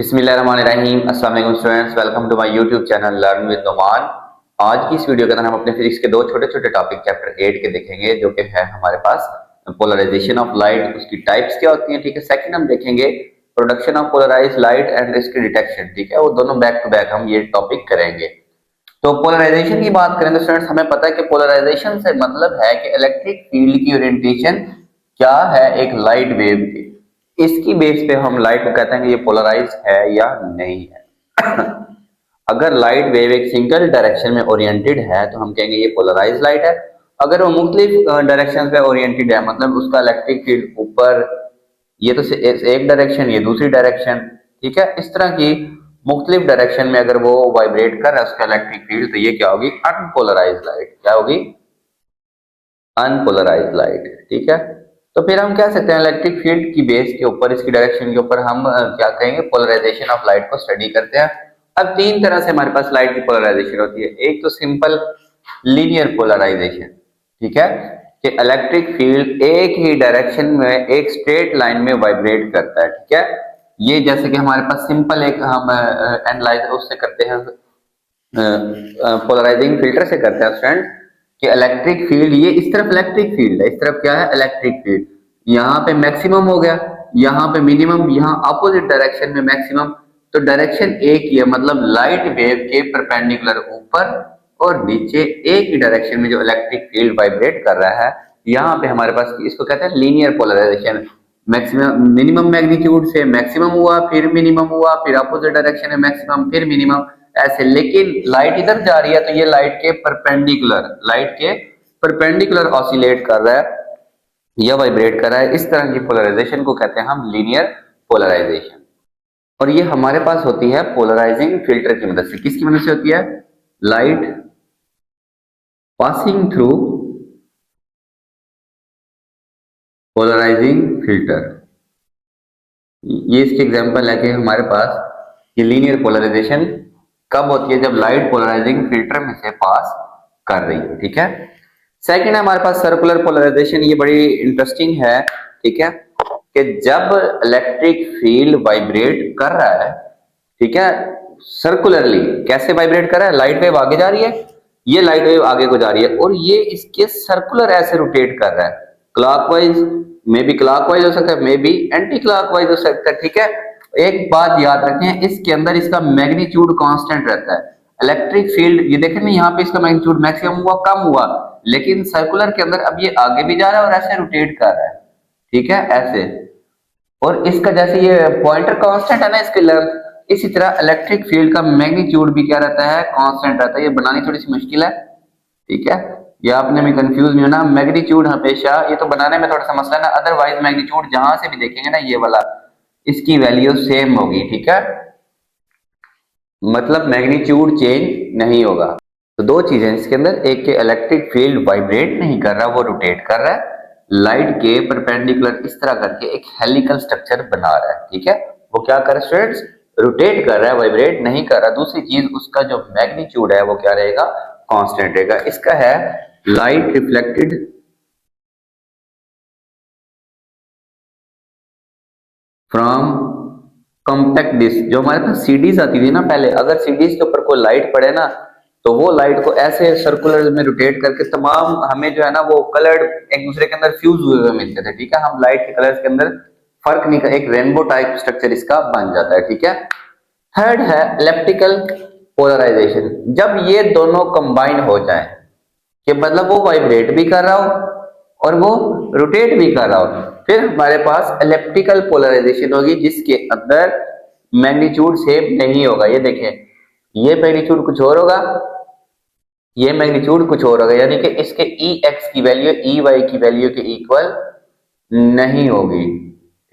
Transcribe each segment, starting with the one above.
बिस्मिल्लाहिर्रहमानिर्रहीम। अस्सलाम वालेकुम students, welcome to my YouTube channel learn with Numan. आज की इस वीडियो के अंदर हम अपने फिजिक्स के दो छोटे छोटे टॉपिक चैप्टर 8 के देखेंगे, जो कि है हमारे पास पोलराइजेशन ऑफ लाइट, उसकी टाइप्स क्या होती हैं। ठीक है, सेकंड हम देखेंगे production of polarised light and इसकी डिटेक्शन। ठीक है, वो दोनों बैक टू बैक हम ये टॉपिक करेंगे। तो पोलराइजेशन की बात करें तो स्टूडेंट्स हमें पता है कि पोलराइजेशन से मतलब है कि इलेक्ट्रिक फील्ड की ओरिएंटेशन क्या है एक लाइट वेव की। इसकी बेस पे हम लाइट को कहते हैं कि ये पोलराइज है या नहीं है। अगर लाइट वेव एक सिंगल डायरेक्शन में ओरिएंटेड है तो हम कहेंगे ये पोलराइज लाइट है। अगर वो मुख्तलिफ डायरेक्शन पे ओरिएंटेड है, मतलब उसका इलेक्ट्रिक फील्ड ऊपर, ये तो एक डायरेक्शन, ये दूसरी डायरेक्शन, ठीक है, इस तरह की मुख्तलिफ डायरेक्शन में अगर वो वाइब्रेट कर रहा है उसका इलेक्ट्रिक फील्ड, तो ये क्या होगी? Unpolarise light. क्या होगी? Unpolarise light. ठीक है, तो फिर हम कह सकते हैं इलेक्ट्रिक फील्ड की बेस के ऊपर, इसकी डायरेक्शन के ऊपर हम क्या कहेंगे? पोलराइजेशन ऑफ लाइट को स्टडी करते हैं। अब तीन तरह से हमारे पास लाइट की पोलराइजेशन होती है। एक तो सिंपल लीनियर पोलराइजेशन, ठीक है, कि इलेक्ट्रिक फील्ड एक ही डायरेक्शन में एक स्ट्रेट लाइन में वाइब्रेट करता है। ठीक है, ये जैसे कि हमारे पास सिंपल एक हम एनालाइज उससे करते हैं, पोलराइजिंग फिल्टर से करते हैं स्टूडेंट, कि इलेक्ट्रिक फील्ड, ये इस तरफ इलेक्ट्रिक फील्ड है, इस तरफ क्या है? Electric field. यहाँ पे मैक्सिमम हो गया, यहाँ पे मिनिमम, यहाँ अपोजिट डायरेक्शन में मैक्सिमम। तो डायरेक्शन एक ही है, मतलब लाइट वेव के परपेंडिकुलर ऊपर और नीचे एक ही डायरेक्शन में जो इलेक्ट्रिक फील्ड वाइब्रेट कर रहा है। यहाँ पे हमारे पास इसको कहते हैं linear polarisation. Maximum minimum magnitude से मैक्सिमम हुआ, फिर मिनिमम हुआ, फिर अपोजिट डायरेक्शन में मैक्सिमम, फिर मिनिमम, ऐसे। लेकिन लाइट इधर जा रही है तो ये लाइट के परपेंडिकुलर ऑसिलेट कर रहा है या वाइब्रेट कर रहा है। इस तरह की पोलराइजेशन को कहते हैं हम लीनियर पोलराइजेशन। और ये हमारे पास होती है पोलराइजिंग फिल्टर की मदद से। किसकी मदद से होती है? Light passing through polarising filter. ये इसकी एग्जांपल है कि हमारे पास ये लीनियर पोलराइजेशन कब होती है? जब लाइट पोलराइजिंग फिल्टर में से पास कर रही है। ठीक है, सेकंड है हमारे पास सर्कुलर पोलराइजेशन। ये बड़ी इंटरेस्टिंग है। ठीक है, कि जब इलेक्ट्रिक फील्ड वाइब्रेट कर रहा है, ठीक है, सर्कुलरली, कैसे वाइब्रेट कर रहा है? लाइट वेव आगे जा रही है, ये लाइट वेव आगे को जा रही है और ये इसके सर्कुलर ऐसे रोटेट कर रहा है। क्लॉकवाइज, मे बी क्लॉकवाइज हो सकता है, मे बी एंटी क्लॉकवाइज हो सकता है। ठीक है, एक बात याद रखें, इसके अंदर इसका मैग्नीट्यूड कांस्टेंट रहता है। इलेक्ट्रिक फील्ड, ये देखें ना, यहाँ पे इसका मैग्नीट्यूड मैक्सिमम हुआ, कम हुआ, लेकिन सर्कुलर के अंदर अब ये आगे भी जा रहा है और ऐसे रोटेट कर रहा है। ठीक है, ऐसे। और इसका जैसे ये पॉइंटर कांस्टेंट है ना, इसकी लेंथ, इसी तरह इलेक्ट्रिक फील्ड का मैग्नीट्यूड भी क्या रहता है? कांस्टेंट रहता है। ये बनानी थोड़ी सी मुश्किल है। ठीक है, ये आपने भी कंफ्यूज नहीं होना। मैग्नीट्यूड हमेशा, ये तो बनाने में थोड़ा सा मसला है ना, अदरवाइज मैग्नीट्यूड जहां से भी देखेंगे ना, ये वाला, इसकी वैल्यू सेम होगी। ठीक है, मतलब मैग्नीट्यूड चेंज नहीं होगा। तो दो चीजें इसके अंदर, एक के इलेक्ट्रिक फील्ड वाइब्रेट नहीं कर रहा, वो रोटेट कर रहा है, लाइट के परपेंडिकुलर इस तरह करके एक हेलिकल स्ट्रक्चर बना रहा है। ठीक है, वो क्या कर रहा है स्टूडेंट्स? रोटेट कर रहा है, वाइब्रेट नहीं कर रहा। दूसरी चीज, उसका जो मैग्नीट्यूड है वो क्या रहेगा? कांस्टेंट रहेगा। इसका है light reflected from compact disc. जो हमारे पास सीडीज आती थी ना पहले, अगर सीडीज के ऊपर कोई लाइट पड़े ना, तो वो लाइट को ऐसे सर्कुलर में रोटेट करके तमाम हमें जो है ना वो कलर्ड एक दूसरे के अंदर फ्यूज हुए हुए मिलते थे। ठीक है, हम लाइट के कलर्स के अंदर फर्क नहीं कर, एक रेनबो टाइप स्ट्रक्चर इसका बन जाता है। ठीक है, थर्ड है इलेप्टिकल पोलराइजेशन। जब ये दोनों कंबाइन हो जाए, कि मतलब वो वाइब्रेट भी कर रहा हो और वो रोटेट भी कर रहा हो, फिर हमारे पास इलेप्टिकल पोलराइजेशन होगी, जिसके अंदर मैग्नीट्यूड सेम नहीं होगा। ये देखें, ये मैग्नीट्यूड कुछ और होगा, ये मैग्नीट्यूड कुछ और होगा, यानी कि इसके ई एक्स की वैल्यू ई वाई की वैल्यू के इक्वल नहीं होगी।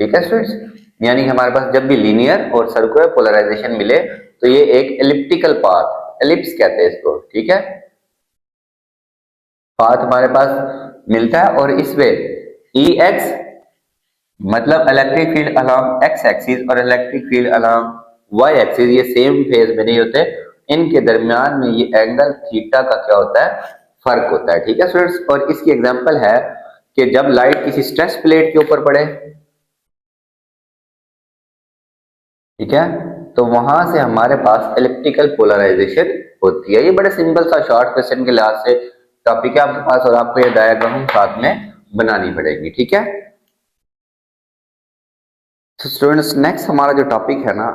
ठीक है स्टूडेंट्स, यानी कि हमारे पास जब भी लीनियर और सर्कुलर पोलराइजेशन मिले तो ये एक एलिप्टिकल पाथ, एलिप्स कहते हैं इसको, ठीक है, पाथ हमारे पास मिलता है। और इसमें ई एक्स मतलब electric field along X axis और electric field along Y axis, ये सेम फेज में नहीं होते, इनके दरमियान में ये एंगल थीटा का क्या होता है? फर्क होता है। ठीक है स्टूडेंट्स, और इसकी एग्जांपल है कि जब लाइट किसी स्ट्रेस प्लेट के ऊपर पड़े, ठीक है, तो वहां से हमारे पास इलेक्ट्रिकल पोलराइजेशन होती है। ये बड़े सिंपल सा शॉर्ट क्वेश्चन के लिहाज से टॉपिक है आपके पास, और आपको ये डायग्राम साथ में बनानी पड़ेगी, ठीक है। तो स्टूडेंट्स नेक्स्ट हमारा जो टॉपिक है ना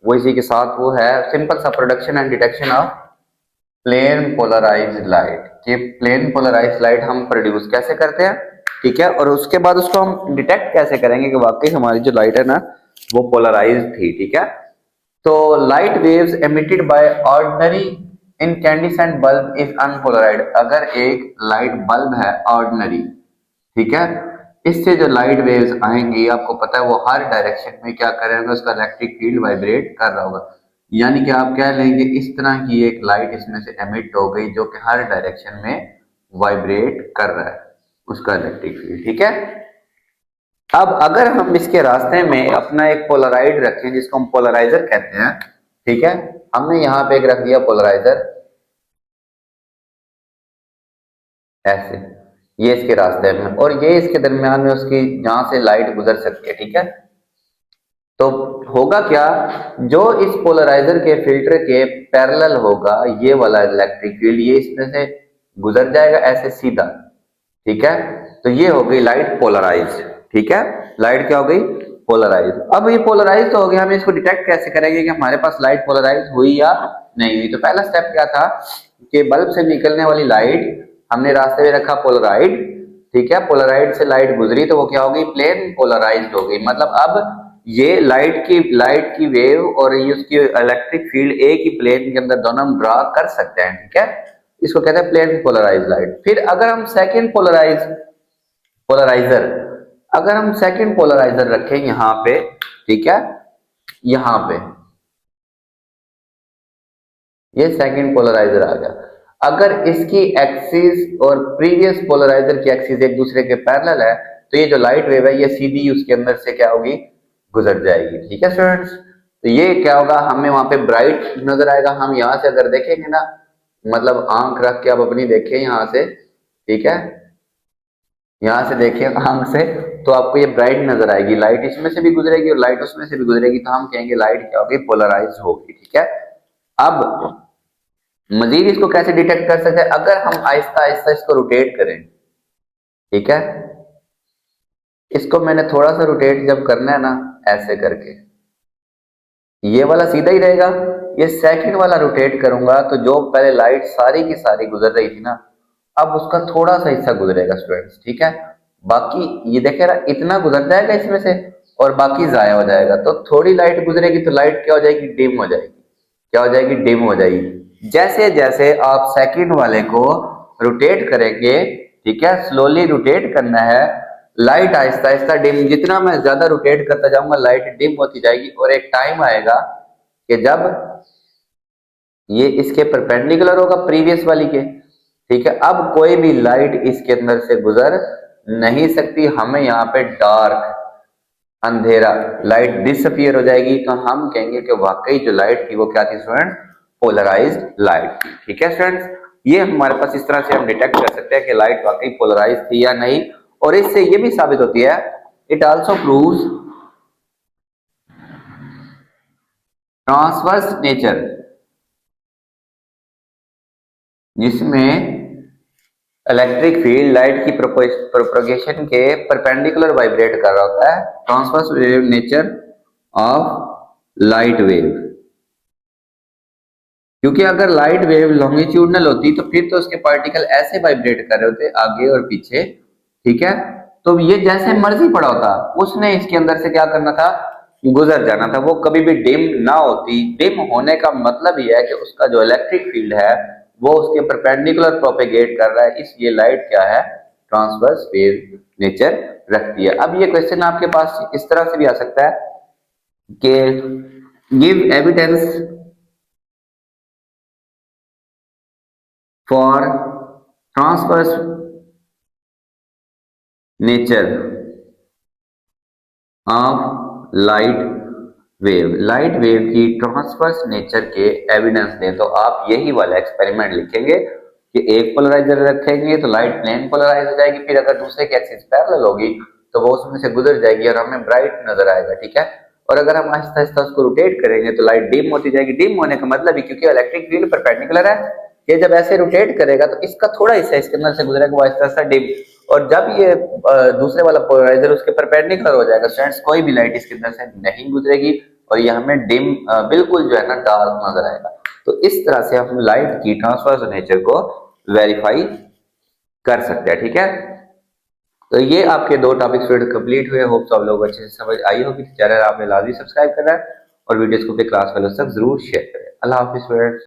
वो इसी के साथ वो है सिंपल सा production and detection of plane polarised light. कि प्लेन पोलराइज्ड लाइट हम प्रोड्यूस कैसे करते हैं, ठीक है, और उसके बाद उसको हम डिटेक्ट कैसे करेंगे कि वाकई हमारी जो लाइट है ना वो पोलराइज्ड थी, ठीक है। तो light waves emitted by ordinary incandescent bulb is unpolarised. अगर एक लाइट बल्ब है ऑर्डिनरी, ठीक है, इससे जो लाइट वेव्स आएंगी आपको पता है वो हर डायरेक्शन में क्या करेंगे, उसका इलेक्ट्रिक फील्ड वाइब्रेट कर रहा होगा। यानी कि आप कह लेंगे इस तरह की एक लाइट इसमें से एमिट हो गई जो कि हर डायरेक्शन में वाइब्रेट कर रहा है उसका इलेक्ट्रिक फील्ड, ठीक है। अब अगर हम इसके रास्ते में अपना एक पोलराइड रखें जिसको हम पोलराइजर कहते हैं, ठीक है, हमने यहां पे एक रख दिया पोलराइजर ऐसे, ये इसके रास्ते में और ये इसके दरमियान में उसकी जहां से लाइट गुजर सकती है, ठीक है। तो होगा क्या, जो इस पोलराइजर के फिल्टर के पैरेलल होगा ये वाला इलेक्ट्रिक फील्ड, ये इसमें से गुजर जाएगा ऐसे सीधा, ठीक है। तो ये हो गई लाइट पोलराइज्ड, ठीक है, लाइट क्या हो गई पोलराइज। अब ये पोलराइज तो हो गया, हम इसको डिटेक्ट कैसे करेंगे कि हमारे पास लाइट पोलराइज हुई या नहीं हुई। तो पहला स्टेप क्या था कि बल्ब से निकलने वाली लाइट हमने रास्ते में रखा पोलराइड, ठीक है, पोलराइड से लाइट गुजरी तो वो क्या हो गई प्लेन पोलराइज्ड हो गई। मतलब अब ये लाइट की वेव और ये उसकी इलेक्ट्रिक फील्ड एक ही प्लेन के अंदर दोनों हम ड्रा कर सकते हैं, ठीक है, इसको कहते हैं प्लेन पोलराइज लाइट। फिर अगर हम सेकंड पोलराइजर अगर हम सेकंड पोलराइजर रखें यहां पे, ठीक है, यहां पे ये सेकंड पोलराइजर आ गया। अगर इसकी एक्सिस और प्रीवियस पोलराइजर की एक्सिस एक दूसरे के पैरेलल है तो ये जो लाइट वेव है ये सीधी उसके अंदर से क्या होगी गुजर जाएगी, ठीक है स्टूडेंट्स। तो ये क्या होगा हमें वहां पे ब्राइट नजर आएगा। हम यहां से अगर देखेंगे ना, मतलब आंख रख के आप अपनी देखें यहां से, ठीक है, यहां से देखिए आंख से, तो आपको ये ब्राइट नजर आएगी, लाइट इसमें से भी गुजरेगी और लाइट उसमें से भी गुजरेगी, तो हम कहेंगे लाइट क्या होगी पोलराइज होगी, ठीक है। अब मजीद इसको कैसे डिटेक्ट कर सकते हैं, अगर हम आहिस्ता आहिस्ता इसको रोटेट करें, ठीक है, इसको मैंने थोड़ा सा रोटेट जब करना है ना ऐसे करके, ये वाला सीधा ही रहेगा, ये सेकंड वाला रोटेट करूंगा तो जो पहले लाइट सारी की सारी गुजर रही थी ना अब उसका थोड़ा सा हिस्सा गुजरेगा स्टूडेंट्स, ठीक है। बाकी ये देखे ना इतना गुजर जाएगा इसमें से और बाकी जाया हो जाएगा। तो थोड़ी लाइट गुजरेगी तो लाइट क्या हो जाएगी डिम हो जाएगी, क्या हो जाएगी डिम हो जाएगी। जैसे जैसे आप सेकंड वाले को रोटेट करेंगे, ठीक है, स्लोली रोटेट करना है, लाइट आहिस्ता आहिस्ता डिम, जितना मैं ज्यादा रोटेट करता जाऊंगा लाइट डिम होती जाएगी और एक टाइम आएगा कि जब ये इसके परपेंडिकुलर होगा प्रीवियस वाली के, ठीक है। अब कोई भी लाइट इसके अंदर से गुजर नहीं सकती, हमें यहाँ पे डार्क अंधेरा लाइट डिसअपियर हो जाएगी, तो हम कहेंगे कि वाकई जो लाइट थी वो क्या थी स्टूडेंट पोलराइज्ड लाइट थी, ठीक है स्टूडेंट्स। ये हमारे पास इस तरह से हम डिटेक्ट कर सकते हैं कि लाइट वाकई पोलराइज थी या नहीं। और इससे ये भी साबित होती है, it also proves transverse nature, जिसमें इलेक्ट्रिक फील्ड लाइट की प्रोपगेशन के परपेंडिकुलर वाइब्रेट कर रहा होता है, transverse wave nature of light wave. क्योंकि अगर लाइट वेव लॉन्गिट्यूडनल होती तो फिर तो उसके पार्टिकल ऐसे वाइब्रेट कर रहे होते आगे और पीछे, ठीक है। तो ये जैसे मर्जी पड़ा होता, उसने इसके अंदर से क्या करना था गुजर जाना था, वो कभी भी डिम ना होती। डिम होने का मतलब ये है कि उसका जो इलेक्ट्रिक फील्ड है वो उसके परपेंडिकुलर प्रोपेगेट कर रहा है, इसलिए लाइट क्या है ट्रांसवर्स वेव नेचर रखती है। अब ये क्वेश्चन आपके पास इस तरह से भी आ सकता है कि give evidence for transverse nature of light wave, light wave की ट्रांसवर्स नेचर के एविडेंस दें। तो आप यही वाला एक्सपेरिमेंट लिखेंगे कि एक पोलराइजर रखेंगे तो लाइट प्लेन पोलराइज हो जाएगी, फिर अगर दूसरे की एक्सिस पैरेलल होगी तो वो उसमें से गुजर जाएगी और हमें ब्राइट नजर आएगा, ठीक है। और अगर हम आहिस्ता आहिस्ता उसको रोटेट करेंगे तो लाइट डिम होती जाएगी। डिम होने का मतलब ही, क्योंकि इलेक्ट्रिक फील्ड परपेंडिकुलर है, ये जब ऐसे रोटेट करेगा तो इसका थोड़ा हिस्सा इसके अंदर से गुजरेगा, वो आहिस्ता आहिस्ता डिम, और जब ये दूसरे वाला पोलराइजर उसके परपेंडिकुलर हो जाएगा स्टूडेंट्स, कोई भी लाइट इसके अंदर से नहीं गुजरेगी और ये हमें डिम बिल्कुल जो है ना डार्क नजर आएगा। तो इस तरह से हम लाइट की ट्रांसवर्स नेचर को वेरीफाई कर सकते हैं, ठीक है। तो ये आपके दो टॉपिक स्टूडेंट कंप्लीट हुए। होप आप लोग अच्छे से समझ आई होगी। चैनल आपने लाजमी सब्सक्राइब करना है और वीडियोस को अपने क्लास फेलोज तक जरूर शेयर करें। अल्लाह हाफिज़ स्टूडेंट्स।